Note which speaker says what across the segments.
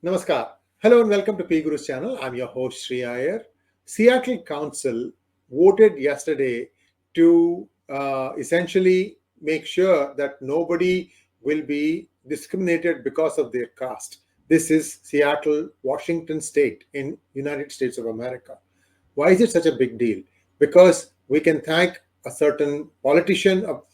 Speaker 1: Namaskar. Hello and welcome to PGurus channel. I'm your host 𝙒𝙖𝙩𝙤. Seattle Council voted yesterday to essentially make sure that nobody will be discriminated because of their caste. This is Seattle, Washington State in United States of America. Why is it such a big deal? Because we can thank a certain politician of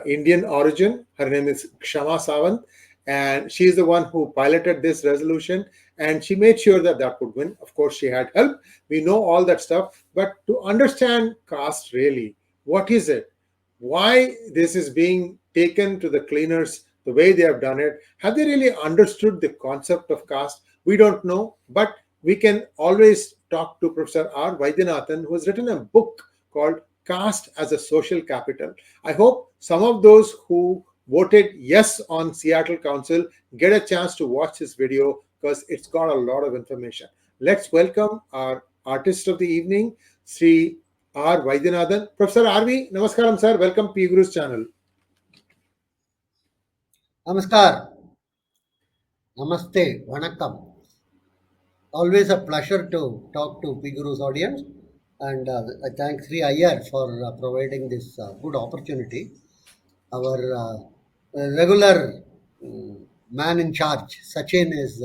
Speaker 1: Indian origin. Her name is 𝙒𝙗𝙗 Sawant, and she is the one who piloted this resolution, and she made sure that that would win. Of course, she had help. We know all that stuff, but to understand caste really, what is it? Why this is being taken to the cleaners the way they have done it? Have they really understood the concept of caste? We don't know, but we can always talk to Professor R. Vaidyanathan, who has written a book called Caste as a Social Capital. I hope some of those who voted yes on Seattle Council get a chance to watch this video because it's got a lot of information. Let's welcome our artist of the evening, Sri R. Vaidyanathan. Professor RV, Namaskaram sir, welcome PGurus channel.
Speaker 2: Namaskar. Namaste. Vanakkam. Always a pleasure to talk to PGurus audience, and I thank Sri Iyer for providing this good opportunity. Our regular man in charge, Sachin, is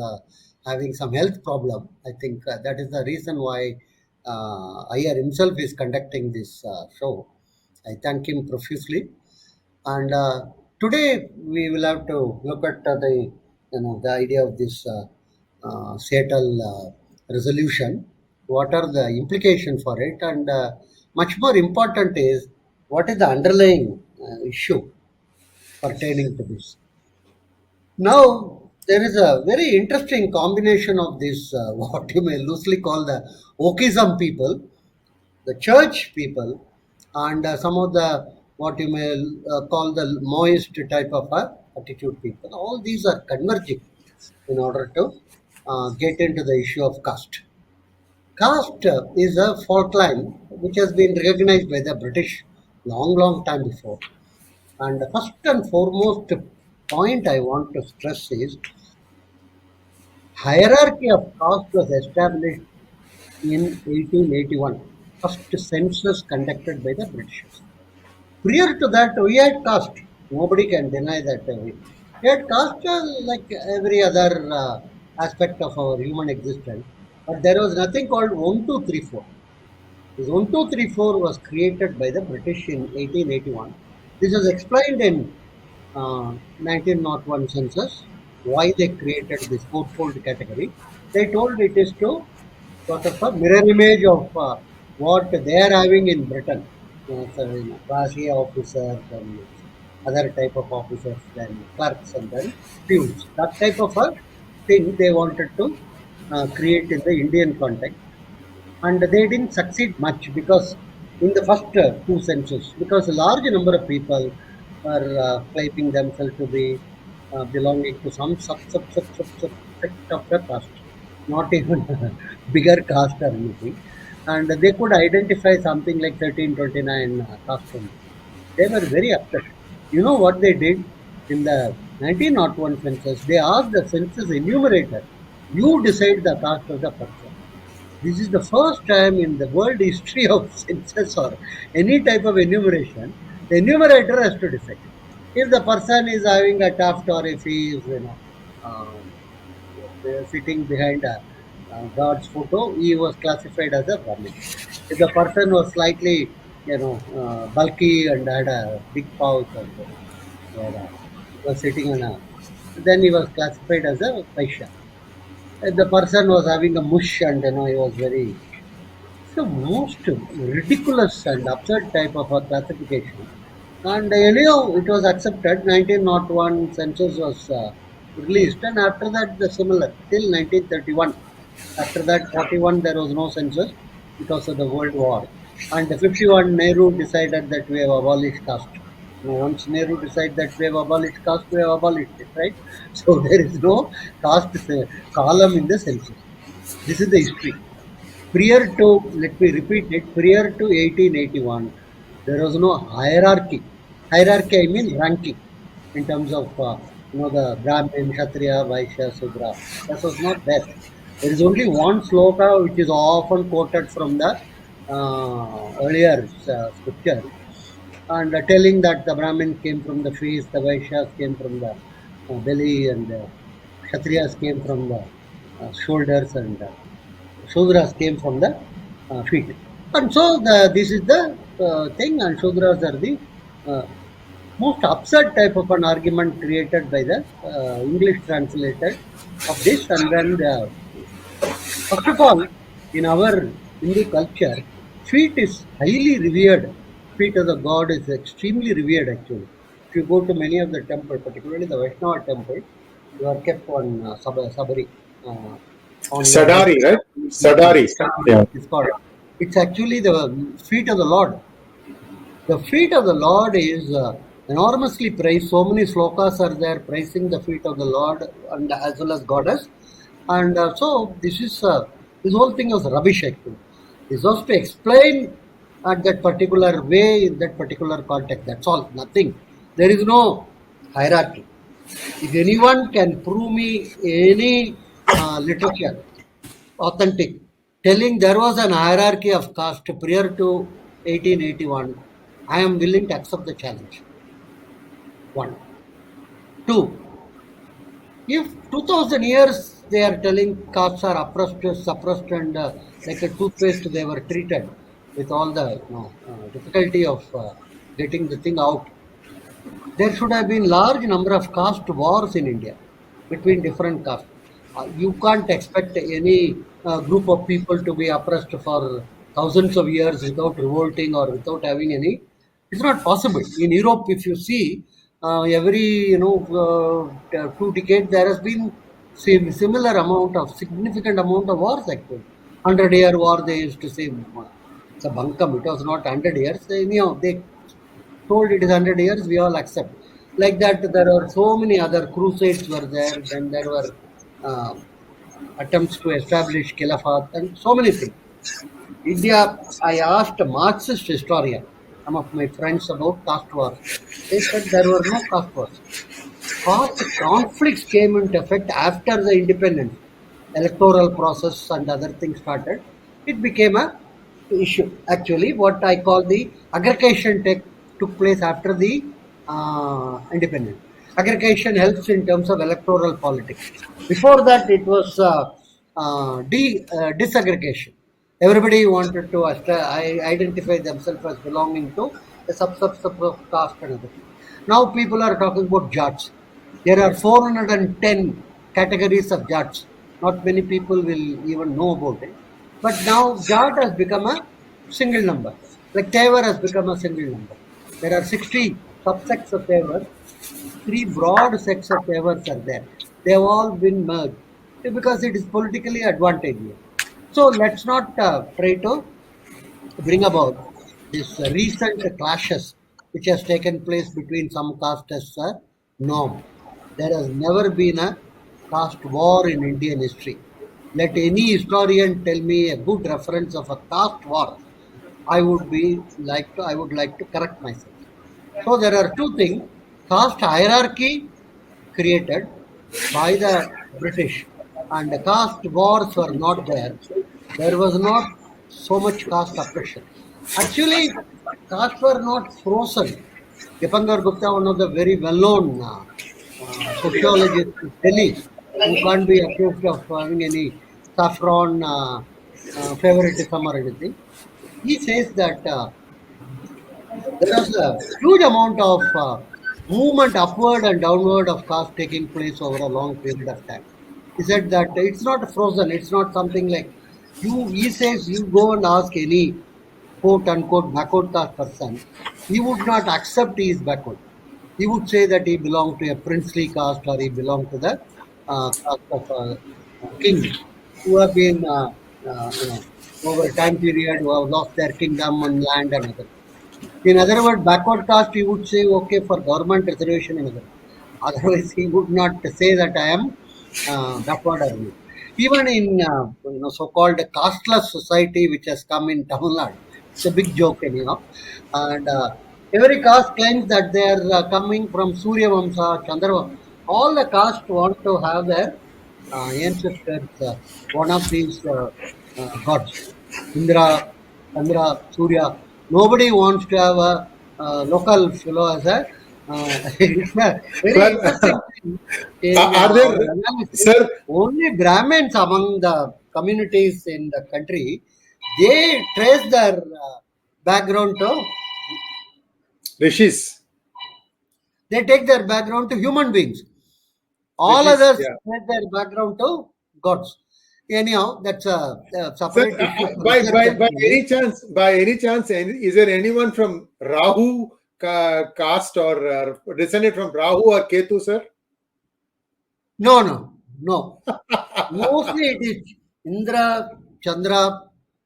Speaker 2: having some health problem. I think that is the reason why Iyer himself is conducting this show. I thank him profusely. And today we will have to look at the idea of this Seattle resolution. What are the implications for it? And much more important is what is the underlying issue pertaining to this. Now, there is a very interesting combination of this, what you may loosely call the Wokism people, the church people, and some of the what you may call the Maoist type of attitude people. All these are converging in order to get into the issue of caste. Caste is a fault line which has been recognized by the British long time before. And the first and foremost point I want to stress is hierarchy of caste was established in 1881, first census conducted by the British. Prior to that, we had caste. Nobody can deny that. We had caste like every other aspect of our human existence. But there was nothing called 1, 2, 3, 4. This 1, 2, 3, 4 was created by the British in 1881. This was explained in 1901 census, why they created this fourfold category. They told it is to sort of a mirror image of what they are having in Britain. Classy officers and other type of officers, then clerks and then pews. That type of a thing they wanted to create in the Indian context. And they didn't succeed much because in the first two census, because a large number of people are claiming themselves to be belonging to some sect of the caste, not even bigger caste or anything. And they could identify something like 1329 caste. They were very upset. You know what they did? In the 1901 census, they asked the census enumerator, you decide the caste of the person. This is the first time in the world history of census or any type of enumeration, the enumerator has to decide. If the person is having a tuft or if he is, sitting behind God's photo, he was classified as a Brahmin. If the person was slightly, bulky and had a big pouch and was sitting on a, then he was classified as a Vaishya. If the person was having a mush and he was very, it's the most ridiculous and absurd type of a classification. And anyhow, it was accepted. 1901 census was released, and after that, the similar till 1931. After that, 41 there was no census because of the World War, and 51 Nehru decided that we have abolished caste. Once Nehru decided that we have abolished caste, we have abolished it, right? So there is no caste column in the census. This is the history. Prior to, let me repeat it, prior to 1881, there was no hierarchy. Hierarchy, I mean ranking in terms of the Brahmin, Kshatriya, Vaishya, Sudra. That was not that. There is only one sloka which is often quoted from the earlier scripture, and telling that the Brahmin came from the face, the Vaishyas came from the belly, and the Kshatriyas came from the shoulders, and Shudras came from the feet. And so this is the thing, and Shudras are the uh, most absurd type of an argument created by the English translator of this. And then, first of all, in our Hindu culture, feet is highly revered. Feet of the god is extremely revered actually. If you go to many of the temples, particularly the Vaishnava temple, you are kept on sabari, on your head.
Speaker 1: Sadari, right? Sadari. Yeah.
Speaker 2: It's called. It's actually the feet of the Lord. The feet of the Lord is enormously praised. So many slokas are there praising the feet of the Lord and as well as goddess. And so this whole thing was rubbish actually. This was to explain at that particular way in that particular context. That's all. Nothing. There is no hierarchy. If anyone can prove me any literature authentic, telling there was an hierarchy of caste prior to 1881, I am willing to accept the challenge. One. Two, if 2000 years they are telling castes are oppressed, suppressed, and like a toothpaste, they were treated with all the difficulty of getting the thing out, there should have been large number of caste wars in India between different castes. You can't expect any group of people to be oppressed for thousands of years without revolting or without having any. It's not possible. In Europe, if you see, every 2 decades there has been similar amount of significant amount of wars actually. 100-year war they used to say. It's a bunkum. It was not 100 years. They told it is 100 years, we all accept. Like that, there are so many other crusades were there, then there were uh, attempts to establish Khilafat and so many things. India, I asked a Marxist historian, some of my friends about caste wars. They said there were no caste wars. Caste conflicts came into effect after the independence. Electoral process and other things started. It became a issue. Actually, what I call the aggregation took place after the independence. Aggregation helps in terms of electoral politics. Before that, it was disaggregation. Everybody wanted to identify themselves as belonging to a sub of caste and other things. Now people are talking about jats. There are 410 categories of jats. Not many people will even know about it. But now jat has become a single number. Like Tevar has become a single number. There are 60 subsects of Tevar. 3 broad sects of Tevars are there. They have all been merged because it is politically advantageous. So let's not try to bring about this recent clashes which has taken place between some castes as a norm. There has never been a caste war in Indian history. Let any historian tell me a good reference of a caste war. I would like to correct myself. So there are two things: caste hierarchy created by the British, and the caste wars were not there. There was not so much caste oppression. Actually, castes were not frozen. Dipankar Gupta, one of the very well-known sociologists in Delhi, who can't be accused of having any saffron favoritism or anything, he says that there was a huge amount of movement upward and downward of caste taking place over a long period of time. He said that it's not frozen, it's not something like he says you go and ask any quote unquote backward caste person, he would not accept he is backward. He would say that he belonged to a princely caste or he belonged to the caste of kings who have been, over a time period, who have lost their kingdom and land and other. In other words, backward caste, he would say, okay, for government reservation and other. Otherwise, he would not say that I am backward or not. Even in so-called casteless society, which has come in Tamil Nadu, it's a big joke anyhow. And every caste claims that they are coming from Surya Vamsa, Chandra all the caste want to have their ancestors, one of these gods, Indra, Chandra, Surya. Nobody wants to have a local fellow as a. It's a very
Speaker 1: Well,
Speaker 2: interesting thing in
Speaker 1: are there,
Speaker 2: our analysis.
Speaker 1: sir,
Speaker 2: Only Brahmins among the communities in the country, they trace their background to,
Speaker 1: rishis?
Speaker 2: they take their background to human beings. All
Speaker 1: Rishis,
Speaker 2: others
Speaker 1: yeah.
Speaker 2: take their background to gods. Anyhow, that's a
Speaker 1: Sir,
Speaker 2: separate issue for
Speaker 1: by
Speaker 2: research
Speaker 1: any
Speaker 2: actually.
Speaker 1: chance, is there anyone from Rahu caste or descended from Rahu or Ketu, sir?
Speaker 2: No, no, no. Mostly it is Indra, Chandra,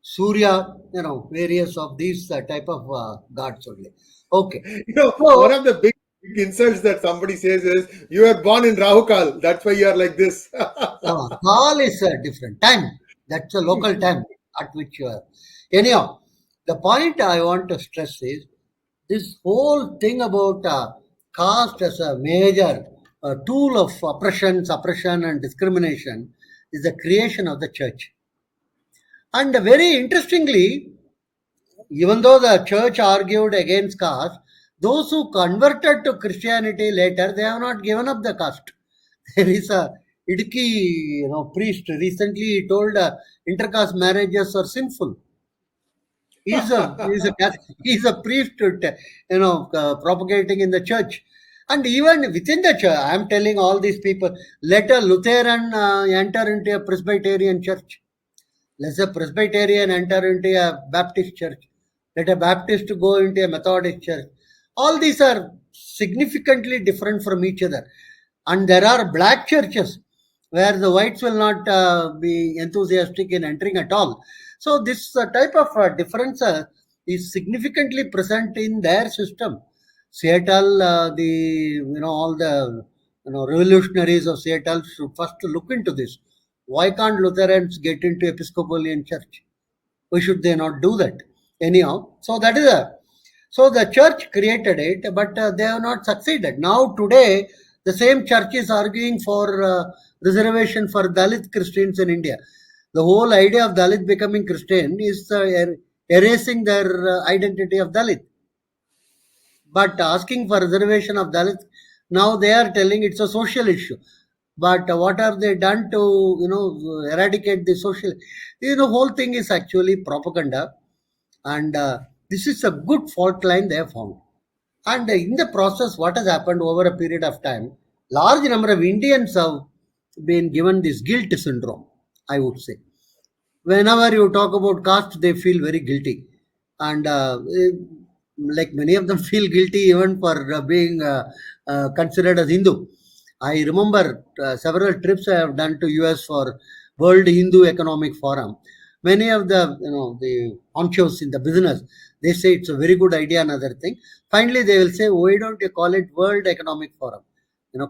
Speaker 2: Surya, various of these type of gods only. Okay.
Speaker 1: One
Speaker 2: So,
Speaker 1: of the big insults that somebody says is, "You are born in Rahu Kal. That's why you are like this."
Speaker 2: call is a different time. That's a local time at which you are. Anyhow, the point I want to stress is this whole thing about caste as a major tool of oppression, suppression, and discrimination is the creation of the church. And very interestingly, even though the church argued against caste, those who converted to Christianity later, they have not given up the caste. There is a 𝙒𝙧𝙤𝙪𝙥𝙥 priest recently he told intercaste marriages are sinful. He's a priest, propagating in the church, and even within the church, I am telling all these people, let a Lutheran enter into a Presbyterian church. Let a Presbyterian enter into a Baptist church. Let a Baptist go into a Methodist church. All these are significantly different from each other. And there are black churches where the whites will not be enthusiastic in entering at all. So this type of difference is significantly present in their system. Seattle, all the revolutionaries of Seattle should first look into this. Why can't Lutherans get into Episcopalian church? Why should they not do that? Anyhow, so that is a so the church created it, but they have not succeeded. Now today, the same church is arguing for reservation for Dalit Christians in India. The whole idea of Dalit becoming Christian is erasing their identity of Dalit. But asking for reservation of Dalits, now they are telling it's a social issue. But what have they done to eradicate the social? Whole thing is actually propaganda, and this is a good fault line they have found. And in the process, what has happened over a period of time, large number of Indians have been given this guilt syndrome, I would say. Whenever you talk about caste, they feel very guilty. And like many of them feel guilty even for being considered as Hindu. I remember several trips I have done to US for World Hindu Economic Forum. Many of the honchos in the business, they say it's a very good idea. Another thing, finally they will say, why don't you call it World Economic Forum?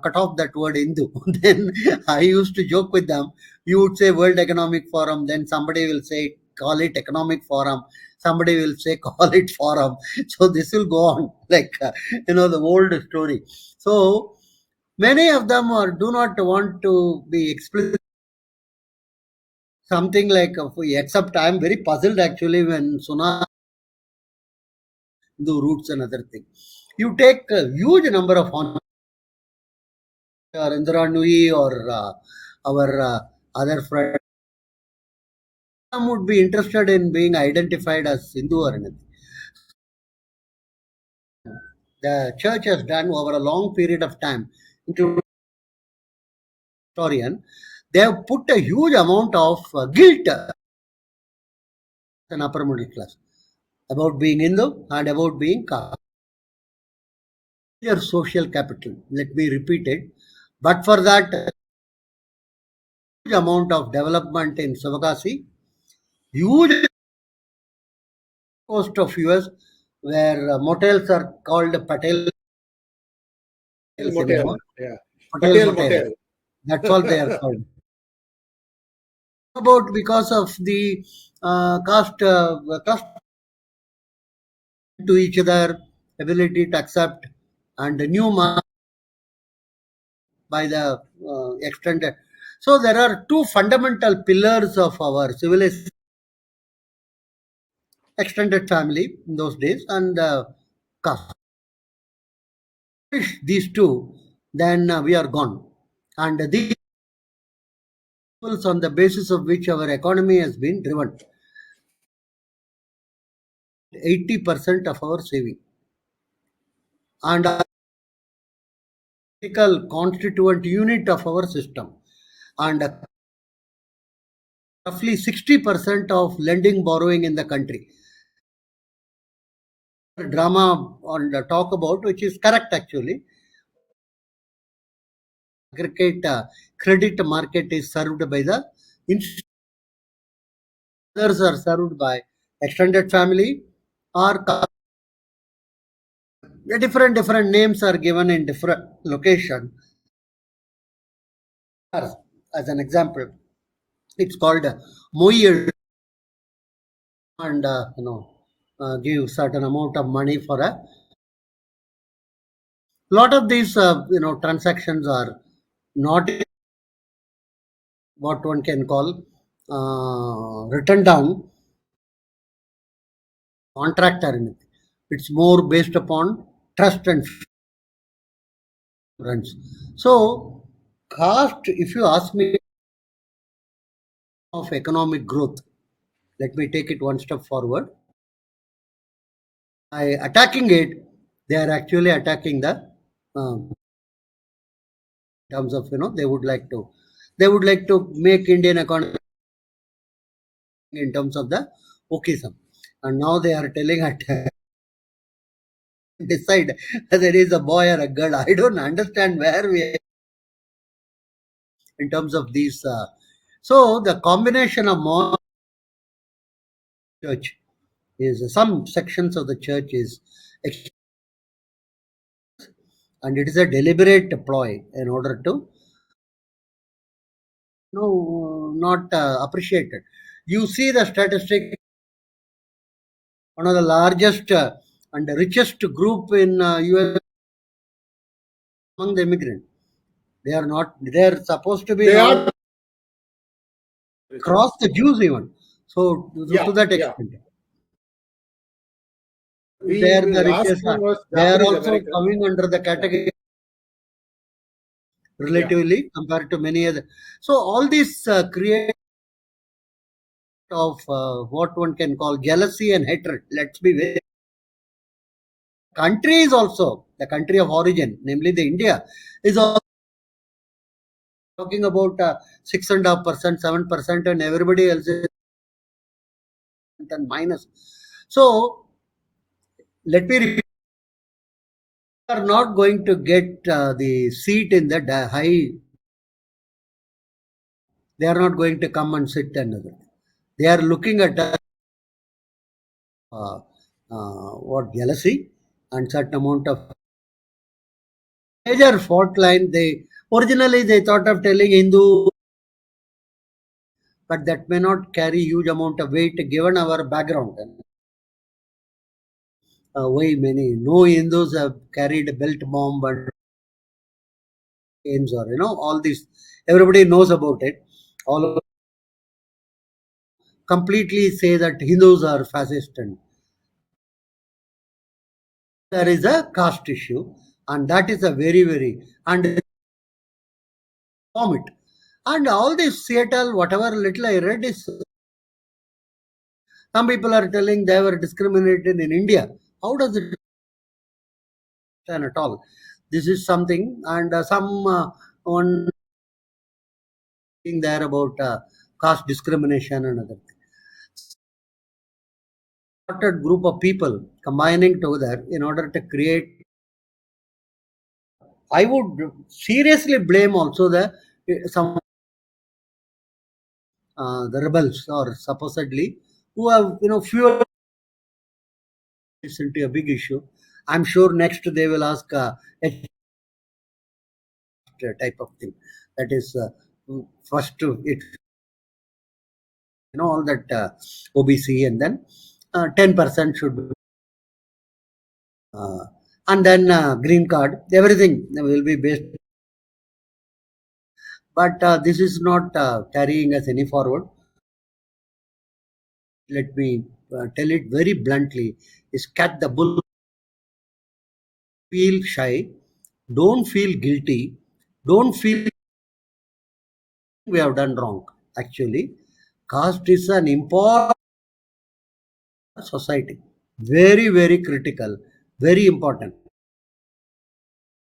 Speaker 2: Cut off that word Hindu. Then I used to joke with them. You would say World Economic Forum, then somebody will say call it Economic Forum. Somebody will say call it Forum. So this will go on like the old story. So many of them do not want to be explicit. Something like except I am very puzzled actually when Suna do roots and other thing. You take a huge number of or Indra Nui or our other friends. Some would be interested in being identified as Hindu or anything. The church has done over a long period of time, including historian, they have put a huge amount of guilt in upper middle class about being Hindu and about being your social capital. Let me repeat it. But for that huge amount of development in Savagasi, huge coast of US, where motels are called Patel
Speaker 1: Motel,
Speaker 2: anymore.
Speaker 1: yeah.
Speaker 2: Patel
Speaker 1: Patel
Speaker 2: Motel.
Speaker 1: Motel.
Speaker 2: That's all they are called. About because of the caste to each other, ability to accept, and the new by the extended. So there are two fundamental pillars of our civilization: extended family in those days and caste. These two, then we are gone. And these on the basis of which our economy has been driven. 80% of our saving. And critical constituent unit of our system. And roughly 60% of lending borrowing in the country. Drama on the talk about, which is correct actually. Aggregate credit market is served by the others are served by extended family or different names are given in different location. As an example, it's called Moyer and give certain amount of money for a lot of these transactions are not what one can call written down contract or anything. It's more based upon trust and friends. So caste, if you ask me, of economic growth, let me take it one step forward. By attacking it, they are actually attacking the in terms of they would like to make Indian economy in terms of the wokeism, and now they are telling at decide whether it is a boy or a girl. I don't understand where we are in terms of these. So the combination of more church is some sections of the church is, and it is a deliberate ploy in order to not appreciated. You see the statistic, one of the largest and the richest group in US among the immigrant. They are not. They are supposed to be
Speaker 1: They are
Speaker 2: across the Jews even. So
Speaker 1: yeah,
Speaker 2: to that
Speaker 1: yeah.
Speaker 2: extent, they are the
Speaker 1: Last
Speaker 2: richest.
Speaker 1: one was
Speaker 2: They are
Speaker 1: Japanese
Speaker 2: also
Speaker 1: American.
Speaker 2: coming under the category relatively compared to many other. So all these create of what one can call jealousy and hatred. Let's be very. Country is also the country of origin, namely the India, is also talking about 6.5%, 7%, and everybody else is and minus. So let me repeat, we are not going to get the seat in the high. They are not going to come and sit another. They are looking at what jealousy and certain amount of major fault line. They originally they thought of telling Hindu, but that may not carry huge amount of weight given our background. Why many no Hindus have carried a belt bomb and or all this. Everybody knows about it. All completely say that Hindus are fascist, and there is a caste issue, and that is a very and vomit. And all this Seattle, whatever little I read is some people are telling they were discriminated in India. How does it stand at all? This is something, and some one thing there about caste discrimination and other group of people combining together in order to create. I would seriously blame also some the rebels or supposedly who have fueled this into a big issue. I'm sure next they will ask type of thing. That is first to it all that OBC, and then 10% should be and then green card. Everything will be based But this is not carrying us any forward. Let me tell it very bluntly: is catch the bull, feel shy, don't feel guilty, don't feel we have done wrong. Actually, caste is an important society, very, very critical, very important.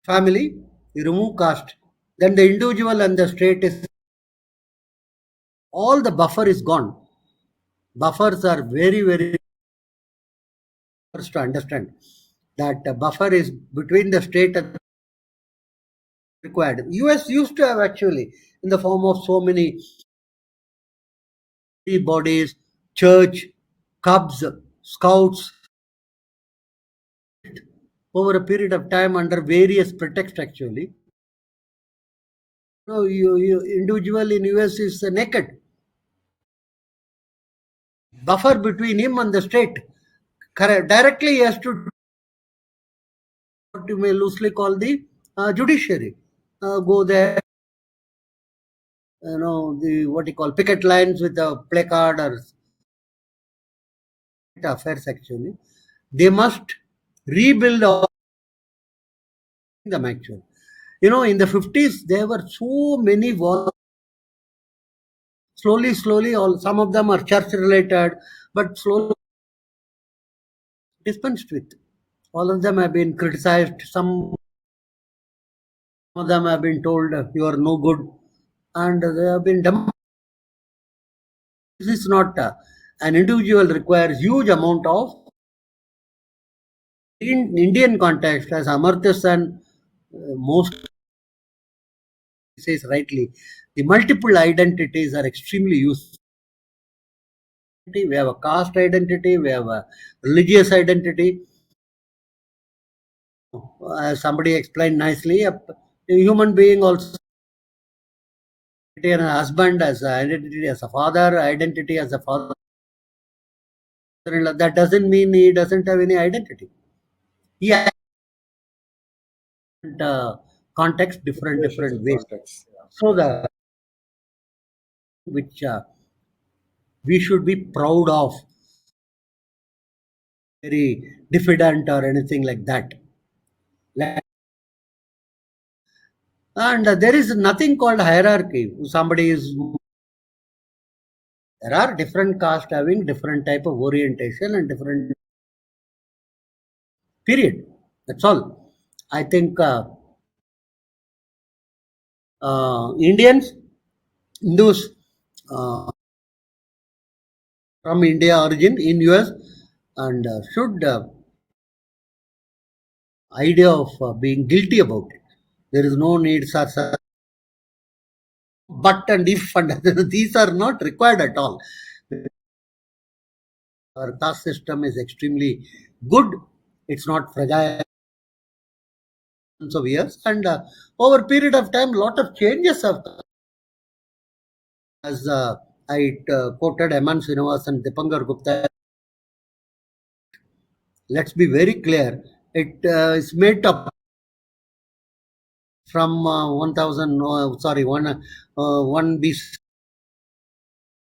Speaker 2: Family, you remove caste, then the individual and the state is all the buffer is gone. Buffers are very, very to understand that buffer is between the state and required. US used to have actually in the form of so many bodies, church, cubs, scouts, over a period of time under various pretexts actually. No, you individual in US is naked. Buffer between him and the state. Directly he has to what you may loosely call the judiciary. Go there, the what you call picket lines with a placard or affairs actually. They must rebuild all them actually. In the 50s, there were so many wars. Slowly, all some of them are church related, but slowly dispensed with. All of them have been criticized. Some of them have been told you are no good, and they have been. This is not an individual requires huge amount of. In Indian context, as Amartya Sen most says rightly, the multiple identities are extremely useful. We have a caste identity, we have a religious identity. As somebody explained nicely, a human being also an husband as an identity as a father, identity as a father. That doesn't mean he doesn't have any identity. He has context, different ways.
Speaker 1: Context. Yeah.
Speaker 2: So the which we should be proud of, very diffident or anything like that. And there is nothing called hierarchy. Somebody is. There are different castes having different type of orientation and different period. That's all. I think Indians, Hindus from India origin in US and should idea of being guilty about it. There is no need, sir. But and if and these are not required at all. Our caste system is extremely good. It's not fragile of years, and over a period of time, lot of changes have. As I quoted Eman Srinivas and Dipankar Gupta. Let's be very clear. It is made up from 1000. One BC.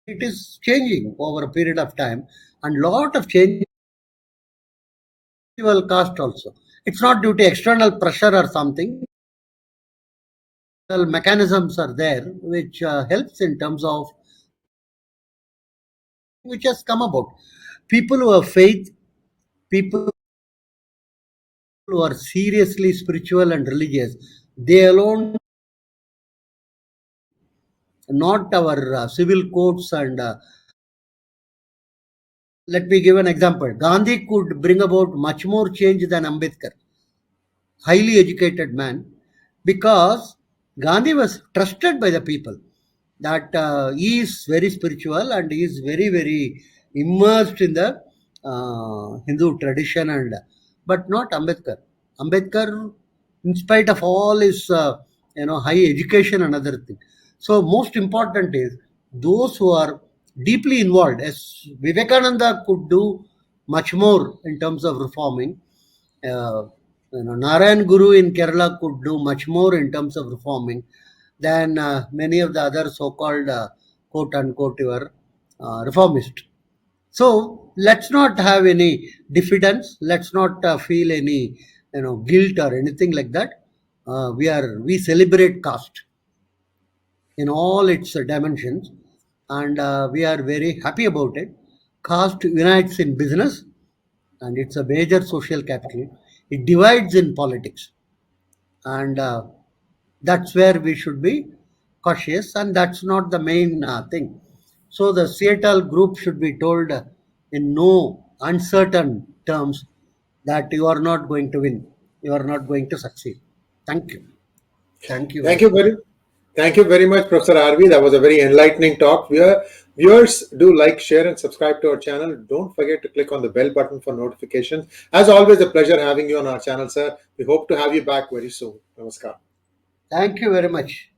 Speaker 2: It is changing over a period of time, and lot of change. Caste also. It's not due to external pressure or something. Mechanisms are there which helps in terms of which has come about. People who have faith, people who are seriously spiritual and religious, they alone, not our civil codes and. Let me give an example. Gandhi could bring about much more change than Ambedkar, highly educated man, because Gandhi was trusted by the people that he is very spiritual and he is very, very immersed in the Hindu tradition, and but not Ambedkar. Ambedkar, in spite of all his high education and other thing. So most important is those who are deeply involved. As Vivekananda could do much more in terms of reforming. Narayan Guru in Kerala could do much more in terms of reforming. than many of the other so-called quote unquote your reformist. So let's not have any diffidence. Let's not feel any guilt or anything like that. We celebrate caste in all its dimensions, and we are very happy about it. Caste unites in business, and it's a major social capital. It divides in politics, and that's where we should be cautious, and that's not the main thing. So the Seattle group should be told in no uncertain terms that you are not going to win, you are not going to succeed. Thank you. Thank you
Speaker 1: Thank
Speaker 2: very
Speaker 1: you
Speaker 2: much.
Speaker 1: very, thank you very much, Professor RV. That was a very enlightening talk. Viewers, do like, share, and subscribe to our channel. Don't forget to click on the bell button for notifications. As always, a pleasure having you on our channel, sir. We hope to have you back very soon. Namaskar.
Speaker 2: Thank you very much.